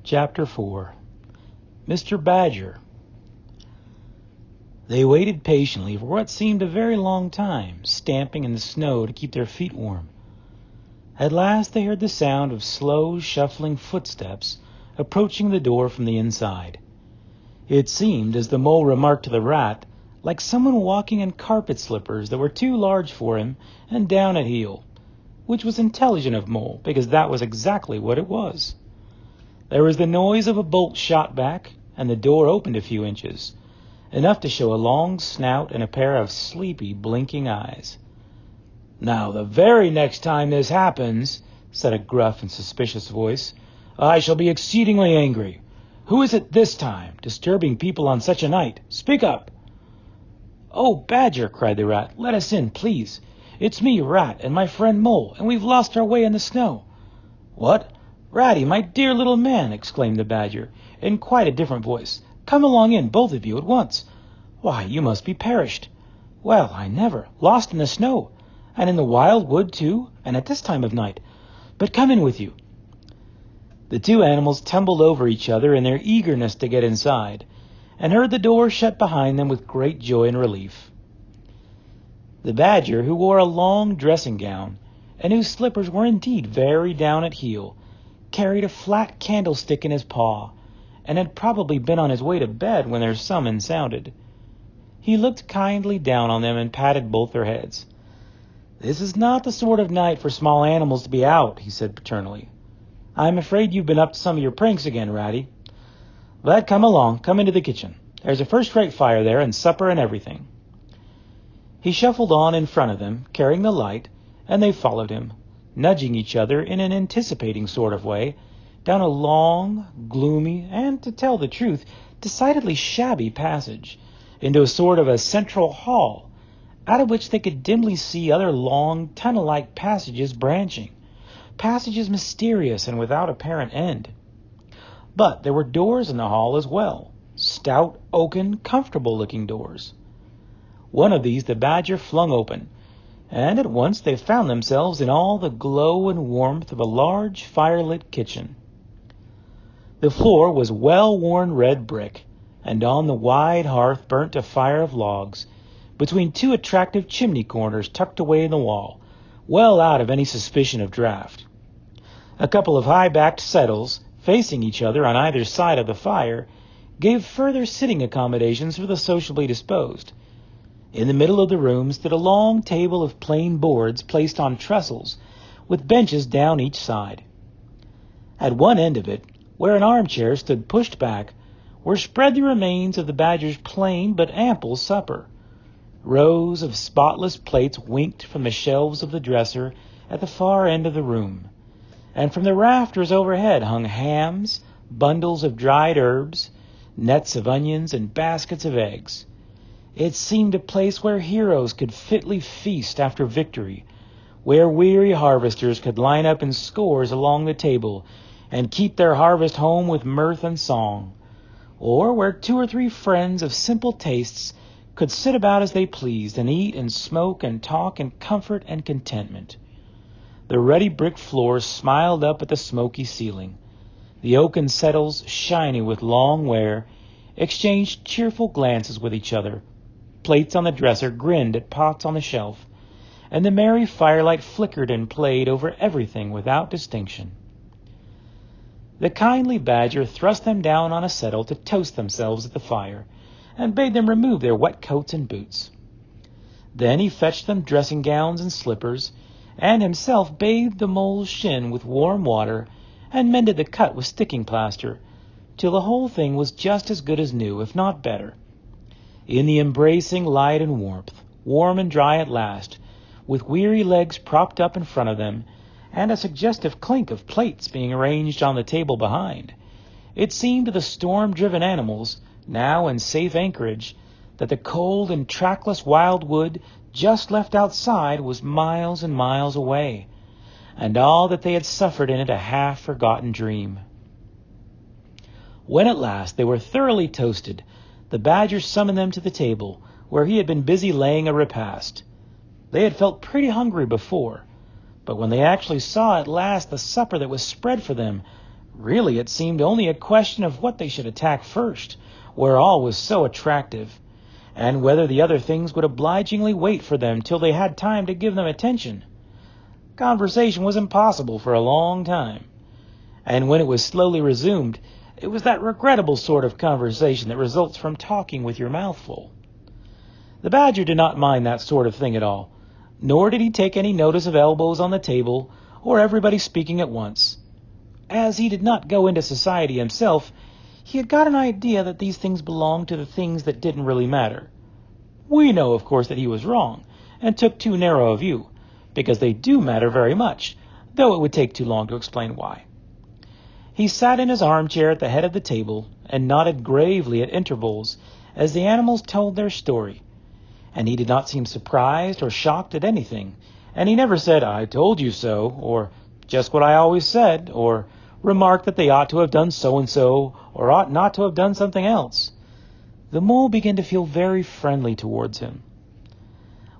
Chapter 4. Mr. Badger. They waited patiently for what seemed a very long time, stamping in the snow to keep their feet warm. At last they heard the sound of slow, shuffling footsteps approaching the door from the inside. It seemed, as the mole remarked to the rat, like someone walking in carpet slippers that were too large for him and down at heel, which was intelligent of Mole, because that was exactly what it was. There was the noise of a bolt shot back, and the door opened a few inches, enough to show a long snout and a pair of sleepy, blinking eyes. "Now, the very next time this happens," said a gruff and suspicious voice, "I shall be exceedingly angry. Who is it this time, disturbing people on such a night? Speak up!" "Oh, Badger," cried the rat, "let us in, please. It's me, Rat, and my friend Mole, and we've lost our way in the snow." "What? Ratty, my dear little man," exclaimed the Badger, in quite a different voice. "Come along in, both of you, at once. Why, you must be perished. Well, I never. Lost in the snow, and in the wild wood, too, and at this time of night. But come in with you." The two animals tumbled over each other in their eagerness to get inside, and heard the door shut behind them with great joy and relief. The Badger, who wore a long dressing gown, and whose slippers were indeed very down at heel, carried a flat candlestick in his paw, and had probably been on his way to bed when their summons sounded. He looked kindly down on them and patted both their heads. "This is not the sort of night for small animals to be out," he said paternally. "I'm afraid you've been up to some of your pranks again, Ratty. But come along, come into the kitchen. There's a first-rate fire there, and supper and everything." He shuffled on in front of them, carrying the light, and they followed him, nudging each other in an anticipating sort of way, down a long, gloomy, and, to tell the truth, decidedly shabby passage, into a sort of a central hall, out of which they could dimly see other long, tunnel-like passages branching, passages mysterious and without apparent end. But there were doors in the hall as well, stout, oaken, comfortable-looking doors. One of these the Badger flung open, and at once they found themselves in all the glow and warmth of a large fire-lit kitchen. The floor was well-worn red brick, and on the wide hearth burnt a fire of logs, between two attractive chimney corners tucked away in the wall, well out of any suspicion of draught. A couple of high-backed settles, facing each other on either side of the fire, gave further sitting accommodations for the sociably disposed. In the middle of the room stood a long table of plain boards placed on trestles, with benches down each side. At one end of it, where an armchair stood pushed back, were spread the remains of the Badger's plain but ample supper. Rows of spotless plates winked from the shelves of the dresser at the far end of the room, and from the rafters overhead hung hams, bundles of dried herbs, nets of onions, and baskets of eggs. It seemed a place where heroes could fitly feast after victory, where weary harvesters could line up in scores along the table and keep their harvest home with mirth and song, or where two or three friends of simple tastes could sit about as they pleased and eat and smoke and talk in comfort and contentment. The ruddy brick floor smiled up at the smoky ceiling. The oaken settles, shiny with long wear, exchanged cheerful glances with each other. Plates on the dresser grinned at pots on the shelf, and the merry firelight flickered and played over everything without distinction. The kindly Badger thrust them down on a settle to toast themselves at the fire, and bade them remove their wet coats and boots. Then he fetched them dressing gowns and slippers, and himself bathed the mole's shin with warm water and mended the cut with sticking plaster, till the whole thing was just as good as new, if not better. In the embracing light and warmth, warm and dry at last, with weary legs propped up in front of them, and a suggestive clink of plates being arranged on the table behind, it seemed to the storm-driven animals, now in safe anchorage, that the cold and trackless wild wood just left outside was miles and miles away, and all that they had suffered in it a half-forgotten dream. When at last they were thoroughly toasted, the Badger summoned them to the table, where he had been busy laying a repast. They had felt pretty hungry before, but when they actually saw at last the supper that was spread for them, Really, it seemed only a question of what they should attack first, where all was so attractive, and whether the other things would obligingly wait for them till they had time to give them attention. Conversation was impossible for a long time, and when it was slowly resumed, it was that regrettable sort of conversation that results from talking with your mouth full. The badger did not mind that sort of thing at all, nor did he take any notice of elbows on the table or everybody speaking at once. As he did not go into society himself, he had got an idea that these things belonged to the things that didn't really matter. We know, of course, that he was wrong, and took too narrow a view, because they do matter very much, though it would take too long to explain why. He sat in his armchair at the head of the table, and nodded gravely at intervals as the animals told their story, and he did not seem surprised or shocked at anything, and he never said, "I told you so," or "just what I always said," or remarked that they ought to have done so-and-so, or ought not to have done something else. The mole began to feel very friendly towards him.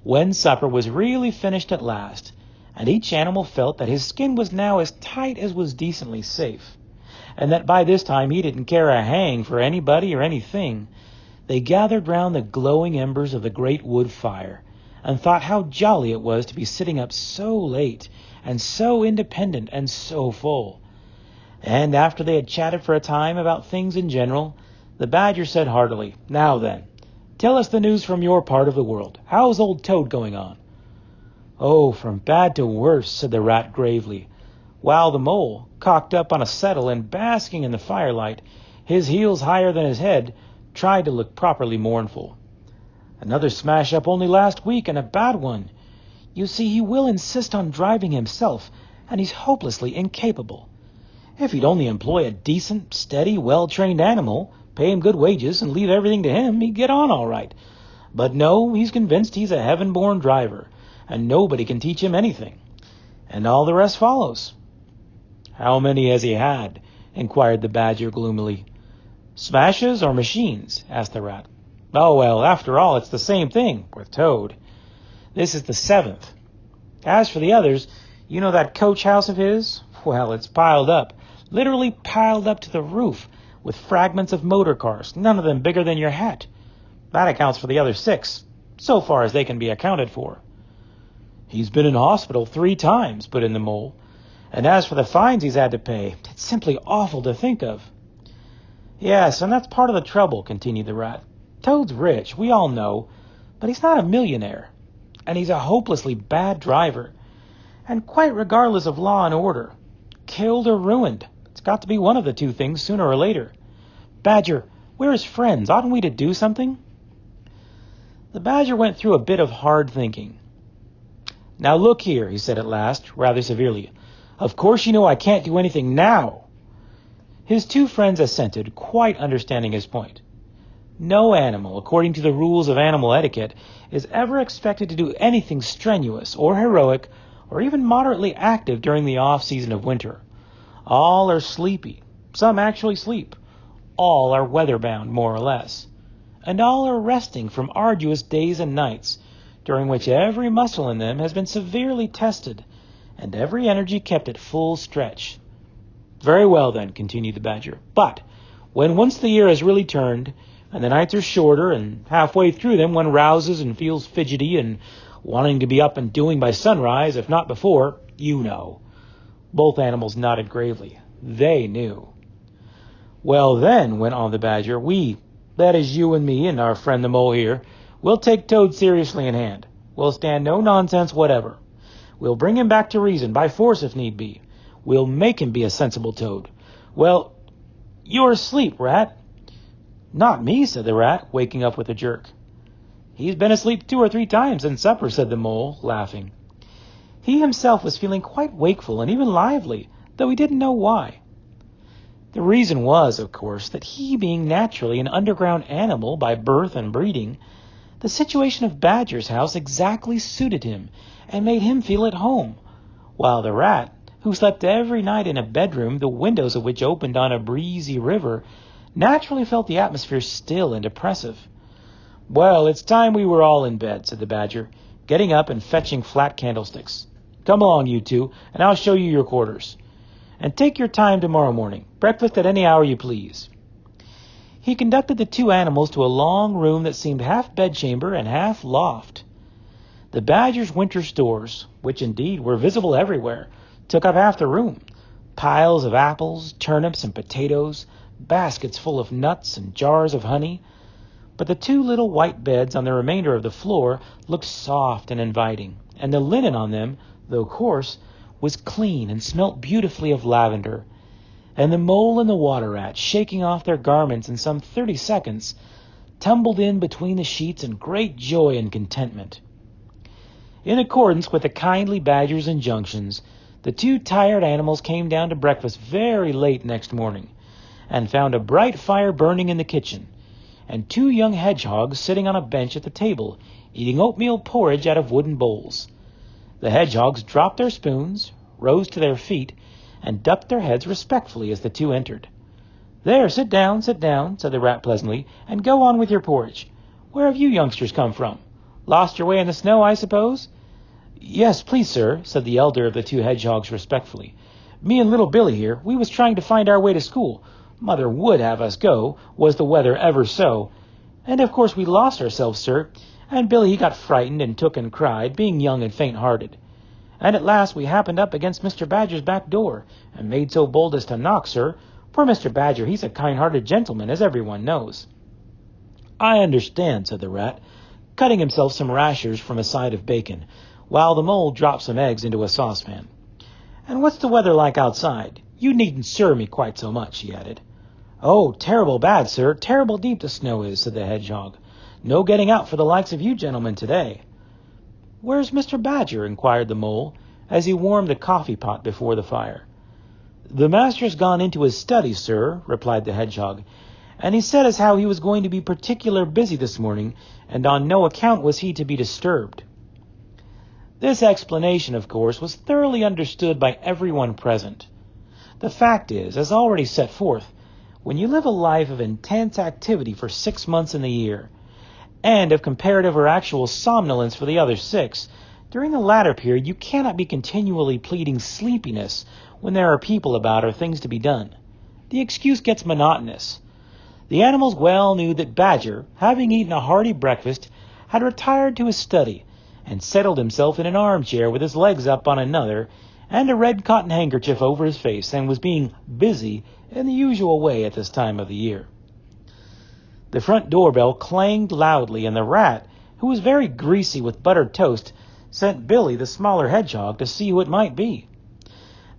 When supper was really finished at last, and each animal felt that his skin was now as tight as was decently safe, and that by this time he didn't care a hang for anybody or anything, they gathered round the glowing embers of the great wood fire, and thought how jolly it was to be sitting up so late, and so independent and so full. And after they had chatted for a time about things in general, the badger said heartily, "Now then, tell us the news from your part of the world. How's old Toad going on?" "Oh, from bad to worse," said the rat gravely, while the mole, cocked up on a settle and basking in the firelight, his heels higher than his head, tried to look properly mournful. "Another smash-up only last week, and a bad one. You see, he will insist on driving himself, and he's hopelessly incapable. If he'd only employ a decent, steady, well-trained animal, pay him good wages, and leave everything to him, he'd get on all right. But no, he's convinced he's a heaven-born driver, and nobody can teach him anything. And all the rest follows." "How many has he had?" inquired the badger gloomily. "Smashes or machines?" asked the rat. "Oh, well, after all, it's the same thing with Toad. This is the 7th. As for the others, you know that coach house of his? Well, it's piled up, literally piled up to the roof, with fragments of motor cars, none of them bigger than your hat. That accounts for the other 6, so far as they can be accounted for." "He's been in hospital 3 times, put in the mole. "And as for the fines he's had to pay, it's simply awful to think of." "Yes, and that's part of the trouble," continued the rat. "Toad's rich, we all know, but he's not a millionaire. And he's a hopelessly bad driver, and quite regardless of law and order. Killed or ruined. It's got to be one of the 2 things sooner or later. Badger, we're his friends. Oughtn't we to do something?" The badger went through a bit of hard thinking. "Now look here," he said at last, rather severely. "Of course you know I can't do anything now." His 2 friends assented, quite understanding his point. No animal, according to the rules of animal etiquette, is ever expected to do anything strenuous or heroic or even moderately active during the off-season of winter. All are sleepy. Some actually sleep. All are weather-bound, more or less. And all are resting from arduous days and nights, during which every muscle in them has been severely tested, and every energy kept at full stretch. "Very well, then," continued the badger. "But when once the year has really turned, and the nights are shorter, and halfway through them one rouses and feels fidgety and wanting to be up and doing by sunrise, if not before, you know." Both animals nodded gravely. They knew. "Well, then," went on the badger, "we, that is you and me and our friend the mole here, we'll take Toad seriously in hand. We'll stand no nonsense whatever. We'll bring him back to reason, by force if need be. We'll make him be a sensible Toad. Well, you're asleep, rat." "Not me," said the rat, waking up with a jerk. "He's been asleep 2 or 3 times since supper," said the mole, laughing. He himself was feeling quite wakeful and even lively, though he didn't know why. The reason was, of course, that he being naturally an underground animal by birth and breeding, the situation of Badger's house exactly suited him and made him feel at home, while the rat, who slept every night in a bedroom the windows of which opened on a breezy river, naturally felt the atmosphere still and oppressive. "Well, it's time we were all in bed," said the badger, getting up and fetching flat candlesticks. "Come along, you 2, and I'll show you your quarters. and take your time tomorrow morning. Breakfast at any hour you please." He conducted the two animals to a long room that seemed half bedchamber and half loft. The badger's winter stores, which indeed were visible everywhere, took up half the room. Piles of apples, turnips, and potatoes, baskets full of nuts, and jars of honey. But the two little white beds on the remainder of the floor looked soft and inviting, and the linen on them, though coarse, was clean and smelt beautifully of lavender. And the mole and the water rat, shaking off their garments in some 30 seconds, tumbled in between the sheets in great joy and contentment. In accordance with the kindly badger's injunctions, the two tired animals came down to breakfast very late next morning, and found a bright fire burning in the kitchen, and two young hedgehogs sitting on a bench at the table, eating oatmeal porridge out of wooden bowls. The hedgehogs dropped their spoons, rose to their feet, and ducked their heads respectfully as the two entered. "There, sit down," said the rat pleasantly, "and go on with your porridge. Where have you youngsters come from? Lost your way in the snow, I suppose?" "Yes, please, sir," said the elder of the two hedgehogs respectfully. "Me and little Billy here, we was trying to find our way to school. Mother would have us go, was the weather ever so. And of course we lost ourselves, sir, and Billy he got frightened and took and cried, being young and faint-hearted. And at last we happened up against Mr. Badger's back door, and made so bold as to knock, sir. Poor Mr. Badger, he's a kind-hearted gentleman, as everyone knows." "I understand," said the rat, cutting himself some rashers from a side of bacon, while the mole dropped some eggs into a saucepan. "And what's the weather like outside? You needn't serve me quite so much," he added. "Oh, terrible bad, sir, terrible deep the snow is," said the hedgehog. "No getting out for the likes of you gentlemen today." "Where's Mr. Badger?" inquired the mole, as he warmed the coffee-pot before the fire. "The master's gone into his study, sir," replied the hedgehog, "and he said as how he was going to be particular busy this morning, and on no account was he to be disturbed." This explanation, of course, was thoroughly understood by everyone present. The fact is, as already set forth, when you live a life of intense activity for 6 months in the year, and of comparative or actual somnolence for the other 6, during the latter period you cannot be continually pleading sleepiness when there are people about or things to be done. The excuse gets monotonous. The animals well knew that Badger, having eaten a hearty breakfast, had retired to his study, and settled himself in an armchair with his legs up on another, and a red cotton handkerchief over his face, and was being busy in the usual way at this time of the year. The front doorbell clanged loudly, and the rat, who was very greasy with buttered toast, sent Billy, the smaller hedgehog, to see who it might be.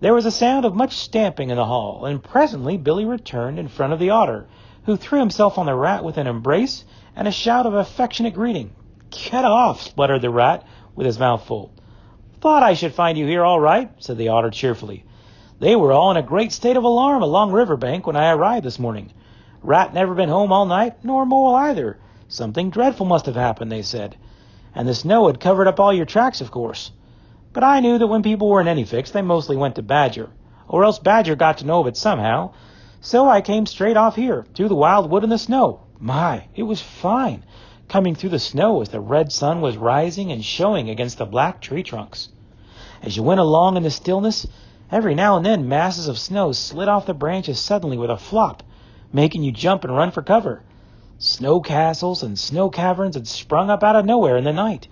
There was a sound of much stamping in the hall, and presently Billy returned in front of the otter, who threw himself on the rat with an embrace and a shout of affectionate greeting. "Get off," spluttered the rat, with his mouth full. "Thought I should find you here all right," said the otter cheerfully. "They were all in a great state of alarm along riverbank when I arrived this morning. Rat never been home all night, nor mole either. Something dreadful must have happened, they said. And the snow had covered up all your tracks, of course. But I knew that when people were in any fix, they mostly went to Badger, or else Badger got to know of it somehow. So I came straight off here, through the wild wood and the snow. My, it was fine, coming through the snow as the red sun was rising and showing against the black tree trunks. As you went along in the stillness, every now and then masses of snow slid off the branches suddenly with a flop, making you jump and run for cover. Snow castles and snow caverns had sprung up out of nowhere in the night.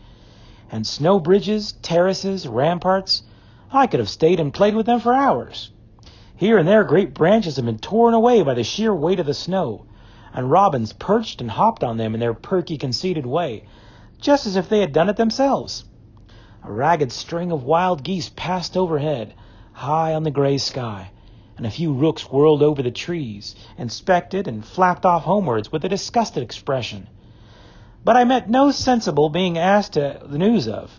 And snow bridges, terraces, ramparts, I could have stayed and played with them for hours. Here and there great branches had been torn away by the sheer weight of the snow, and robins perched and hopped on them in their perky, conceited way, just as if they had done it themselves. A ragged string of wild geese passed overhead, high on the gray sky, and a few rooks whirled over the trees, inspected, and flapped off homewards with a disgusted expression. But I met no sensible being asked the news of.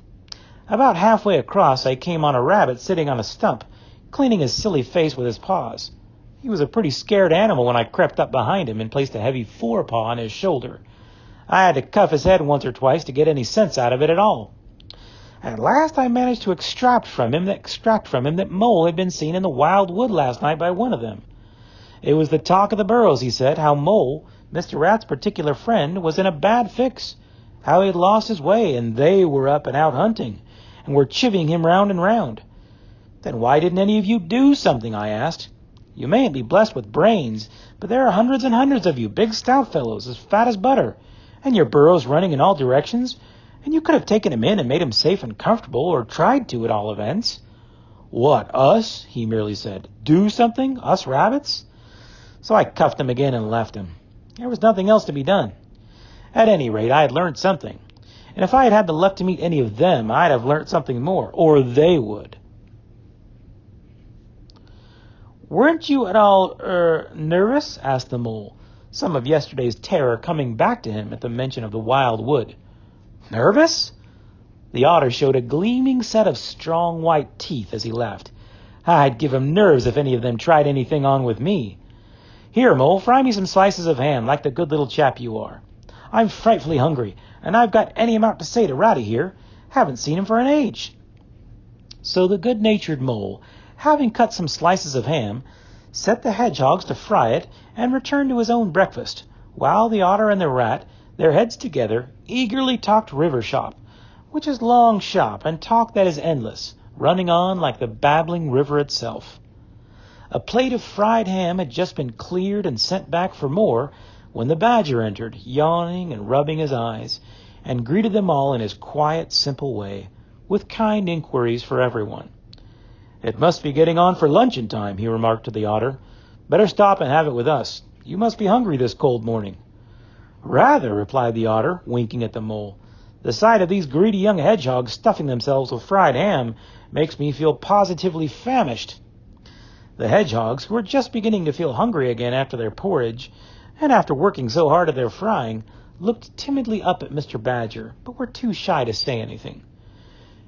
About halfway across I came on a rabbit sitting on a stump, cleaning his silly face with his paws. He was a pretty scared animal when I crept up behind him and placed a heavy forepaw on his shoulder. I had to cuff his head once or twice to get any sense out of it at all. At last I managed to extract from him that Mole had been seen in the wild wood last night by one of them. It was the talk of the burrows, he said, how Mole, Mr. Rat's particular friend, was in a bad fix, how he had lost his way, and they were up and out hunting, and were chivying him round and round. Then why didn't any of you do something, I asked. You mayn't be blessed with brains, but there are hundreds and hundreds of you, big stout fellows, as fat as butter, and your burros running in all directions, and you could have taken him in and made him safe and comfortable, or tried to at all events. What, us? He merely said. Do something? Us rabbits? So I cuffed him again and left him. There was nothing else to be done. At any rate, I had learned something. And if I had had the luck to meet any of them, I'd have learned something more, or they would. Weren't you at all, nervous? Asked the mole, some of yesterday's terror coming back to him at the mention of the wild wood. Nervous? The otter showed a gleaming set of strong white teeth as he laughed. I'd give him nerves if any of them tried anything on with me. Here, Mole, fry me some slices of ham, like the good little chap you are. I'm frightfully hungry, and I've got any amount to say to Ratty here. Haven't seen him for an age. So the good-natured mole, having cut some slices of ham, set the hedgehogs to fry it and returned to his own breakfast, while the otter and the rat, their heads together, eagerly talked river shop, which is long shop, and talk that is endless, running on like the babbling river itself. A plate of fried ham had just been cleared and sent back for more when the badger entered, yawning and rubbing his eyes, and greeted them all in his quiet, simple way, with kind inquiries for everyone. It must be getting on for luncheon time, he remarked to the otter. Better stop and have it with us. You must be hungry this cold morning. Rather, replied the otter, winking at the mole. The sight of these greedy young hedgehogs stuffing themselves with fried ham makes me feel positively famished. The hedgehogs, who were just beginning to feel hungry again after their porridge, and after working so hard at their frying, looked timidly up at Mr. Badger, but were too shy to say anything.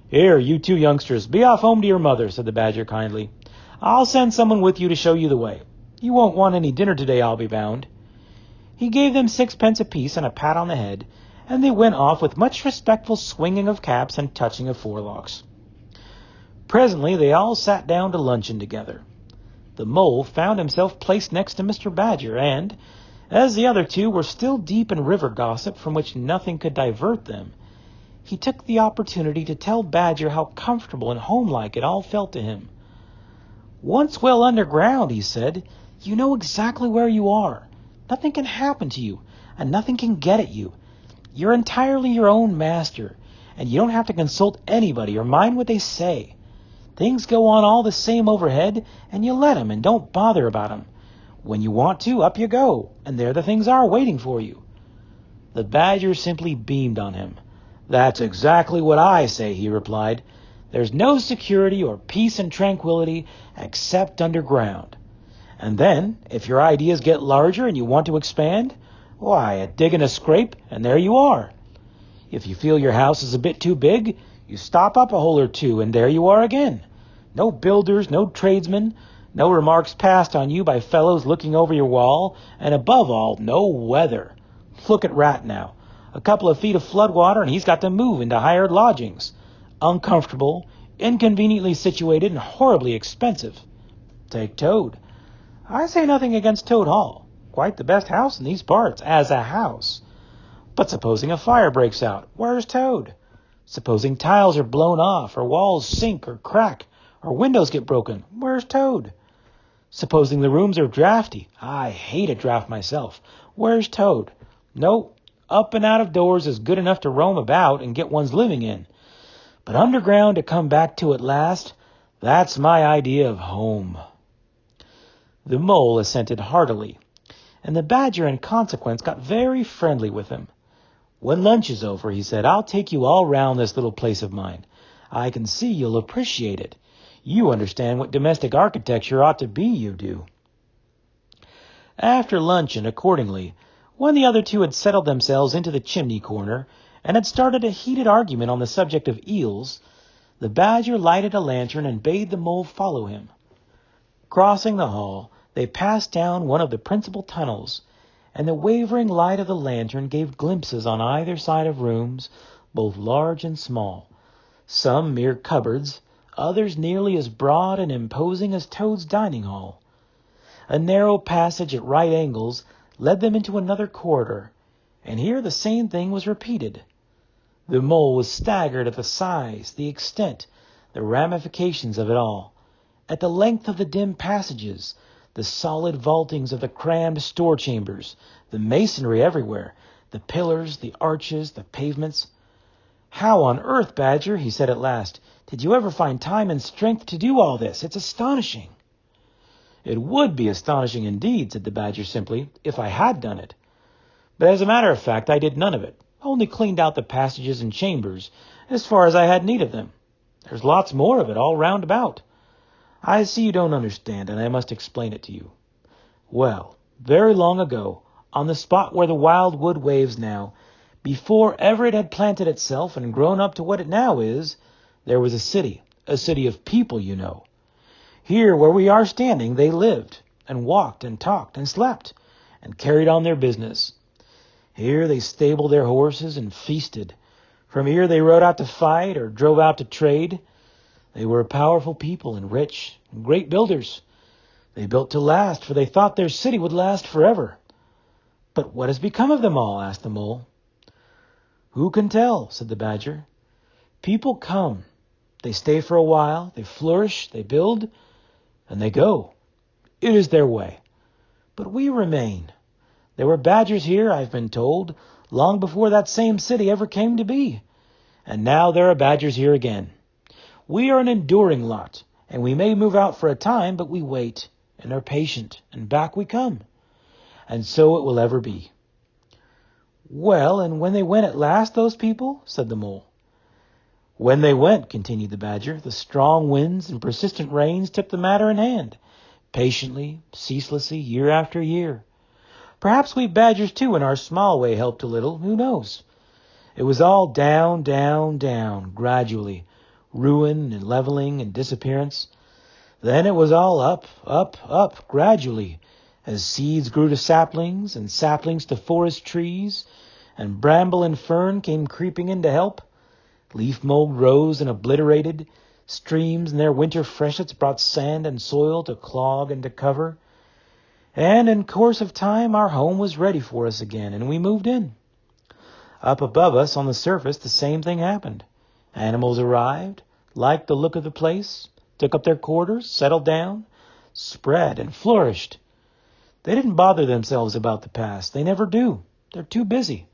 Here, you two youngsters, be off home to your mother, said the badger kindly. I'll send someone with you to show you the way. You won't want any dinner today, I'll be bound. He gave them 6 pence apiece and a pat on the head, and they went off with much respectful swinging of caps and touching of forelocks. Presently they all sat down to luncheon together. The mole found himself placed next to Mr. Badger, and, as the other two were still deep in river gossip from which nothing could divert them, he took the opportunity to tell Badger how comfortable and homelike it all felt to him. Once well underground, he said, you know exactly where you are. Nothing can happen to you, and nothing can get at you. You're entirely your own master, and you don't have to consult anybody or mind what they say. Things go on all the same overhead, and you let 'em and don't bother about 'em. When you want to, up you go, and there the things are waiting for you. The badger simply beamed on him. That's exactly what I say, he replied. There's no security or peace and tranquility except underground. And then, if your ideas get larger and you want to expand, why, a dig and a scrape, and there you are. If you feel your house is a bit too big, you stop up a hole or two, and there you are again. No builders, no tradesmen, no remarks passed on you by fellows looking over your wall, and above all, no weather. Look at Rat now. A couple of feet of flood water, and he's got to move into hired lodgings. Uncomfortable, inconveniently situated, and horribly expensive. Take Toad. I say nothing against Toad Hall. Quite the best house in these parts, as a house. But supposing a fire breaks out, where's Toad? Supposing tiles are blown off, or walls sink or crack, or windows get broken, where's Toad? Supposing the rooms are drafty, I hate a draft myself, where's Toad? No, up and out of doors is good enough to roam about and get one's living in. But underground to come back to at last, that's my idea of home. The mole assented heartily, and the badger in consequence got very friendly with him. When lunch is over, he said, I'll take you all round this little place of mine. I can see you'll appreciate it. You understand what domestic architecture ought to be, you do. After luncheon, accordingly, when the other two had settled themselves into the chimney corner and had started a heated argument on the subject of eels, the badger lighted a lantern and bade the mole follow him. Crossing the hall, they passed down one of the principal tunnels, and the wavering light of the lantern gave glimpses on either side of rooms, both large and small, some mere cupboards, others nearly as broad and imposing as Toad's dining hall. A narrow passage at right angles led them into another corridor, and here the same thing was repeated. The mole was staggered at the size, the extent, the ramifications of it all, at the length of the dim passages, the solid vaultings of the crammed store chambers, the masonry everywhere, the pillars, the arches, the pavements. "How on earth, Badger," he said at last, "did you ever find time and strength to do all this? It's astonishing." "It would be astonishing indeed," said the Badger simply, "if I had done it. But as a matter of fact, I did none of it. Only cleaned out the passages and chambers as far as I had need of them. There's lots more of it all round about. I see you don't understand, and I must explain it to you. Well, very long ago, on the spot where the wild wood waves now, before ever it had planted itself and grown up to what it now is, there was a city of people, you know. Here where we are standing, they lived, and walked, and talked, and slept, and carried on their business. Here they stabled their horses and feasted. From here they rode out to fight or drove out to trade. They were a powerful people and rich and great builders. They built to last, for they thought their city would last forever. But what has become of them all?" asked the Mole. "Who can tell?" said the Badger. "People come. They stay for a while. They flourish. They build. And they go. It is their way. But we remain. There were badgers here, I've been told, long before that same city ever came to be. And now there are badgers here again. We are an enduring lot, and we may move out for a time, but we wait, and are patient, and back we come. And so it will ever be." "Well, and when they went at last, those people?" said the Mole. "When they went," continued the Badger, "the strong winds and persistent rains took the matter in hand, patiently, ceaselessly, year after year. Perhaps we badgers, too, in our small way, helped a little. Who knows? It was all down, down, down, gradually, ruin and leveling and disappearance. Then it was all up, up, up, gradually, as seeds grew to saplings, and saplings to forest trees, and bramble and fern came creeping in to help. Leaf mold rose and obliterated. Streams in their winter freshets brought sand and soil to clog and to cover. And in course of time our home was ready for us again, and we moved in. Up above us on the surface the same thing happened. Animals arrived, liked the look of the place, took up their quarters, settled down, spread and flourished. They didn't bother themselves about the past. They never do. They're too busy.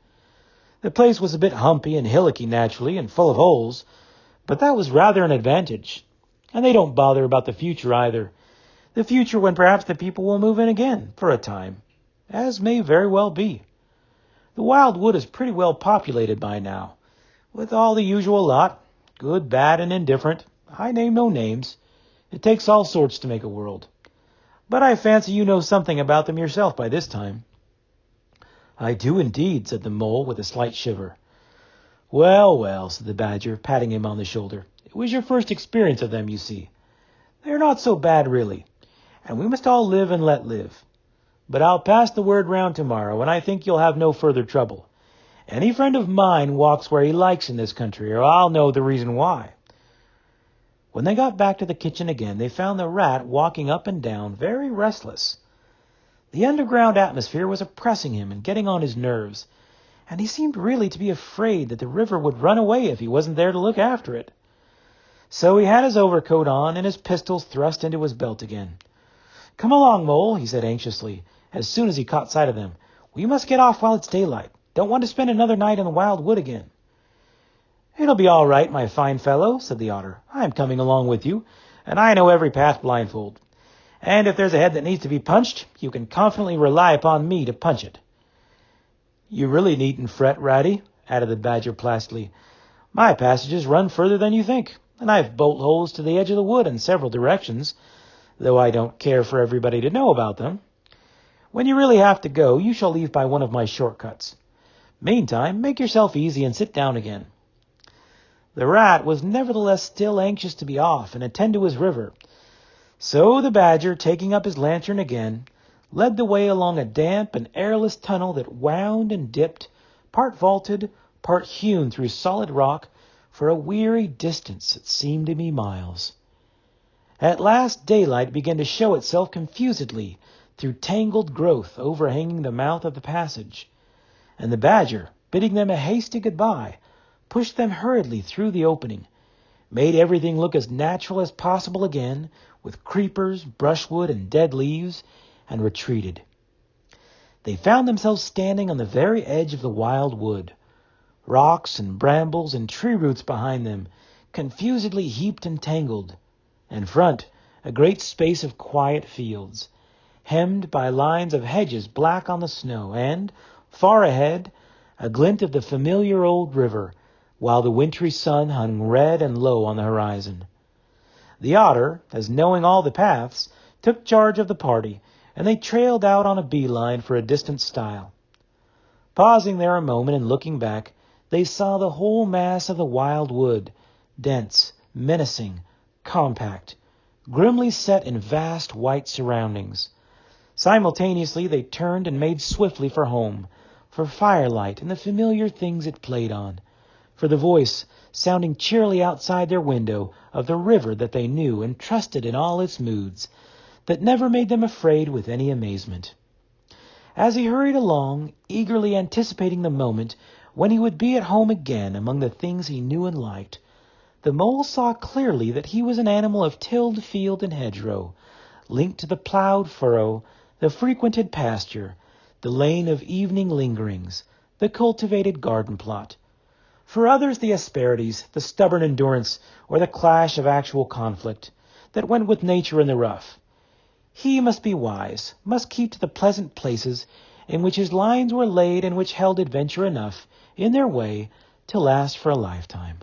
The place was a bit humpy and hillocky naturally, and full of holes, but that was rather an advantage. And they don't bother about the future either. The future when perhaps the people will move in again, for a time, as may very well be. The wild wood is pretty well populated by now, with all the usual lot, good, bad, and indifferent. I name no names. It takes all sorts to make a world. But I fancy you know something about them yourself by this time." "I do indeed," said the Mole with a slight shiver. "Well, well," said the Badger, patting him on the shoulder. "It was your first experience of them, you see. They're not so bad, really, and we must all live and let live. But I'll pass the word round tomorrow, and I think you'll have no further trouble. Any friend of mine walks where he likes in this country, or I'll know the reason why." When they got back to the kitchen again, they found the Rat walking up and down, very restless. The underground atmosphere was oppressing him and getting on his nerves, and he seemed really to be afraid that the river would run away if he wasn't there to look after it. So he had his overcoat on and his pistols thrust into his belt again. "Come along, Mole," he said anxiously, as soon as he caught sight of them. "We must get off while it's daylight. Don't want to spend another night in the wild wood again." "It'll be all right, my fine fellow," said the Otter. "I'm coming along with you, and I know every path blindfold. And if there's a head that needs to be punched, you can confidently rely upon me to punch it." "You really needn't fret, Ratty," added the Badger placidly. "My passages run further than you think, and I've bolt holes to the edge of the wood in several directions, though I don't care for everybody to know about them. When you really have to go, you shall leave by one of my shortcuts. Meantime, make yourself easy and sit down again." The Rat was nevertheless still anxious to be off and attend to his river. So the Badger, taking up his lantern again, led the way along a damp and airless tunnel that wound and dipped, part vaulted, part hewn through solid rock, for a weary distance that seemed to be miles. At last daylight began to show itself confusedly through tangled growth overhanging the mouth of the passage, and the Badger, bidding them a hasty goodbye, pushed them hurriedly through the opening, made everything look as natural as possible again, with creepers, brushwood, and dead leaves, and retreated. They found themselves standing on the very edge of the wild wood, rocks and brambles and tree roots behind them, confusedly heaped and tangled. In front, a great space of quiet fields, hemmed by lines of hedges black on the snow, and, far ahead, a glint of the familiar old river, while the wintry sun hung red and low on the horizon. The otter, as knowing all the paths, took charge of the party, and they trailed out on a beeline for a distant stile. Pausing there a moment and looking back, they saw the whole mass of the wild wood, dense, menacing, compact, grimly set in vast white surroundings. Simultaneously they turned and made swiftly for home, for firelight and the familiar things it played on, for the voice sounding cheerily outside their window of the river that they knew and trusted in all its moods, that never made them afraid with any amazement. As he hurried along, eagerly anticipating the moment when he would be at home again among the things he knew and liked, the mole saw clearly that he was an animal of tilled field and hedgerow, linked to the plowed furrow, the frequented pasture, the lane of evening lingerings, the cultivated garden plot. For others the asperities, the stubborn endurance, or the clash of actual conflict that went with nature in the rough. He must be wise, must keep to the pleasant places in which his lines were laid and which held adventure enough, in their way, to last for a lifetime.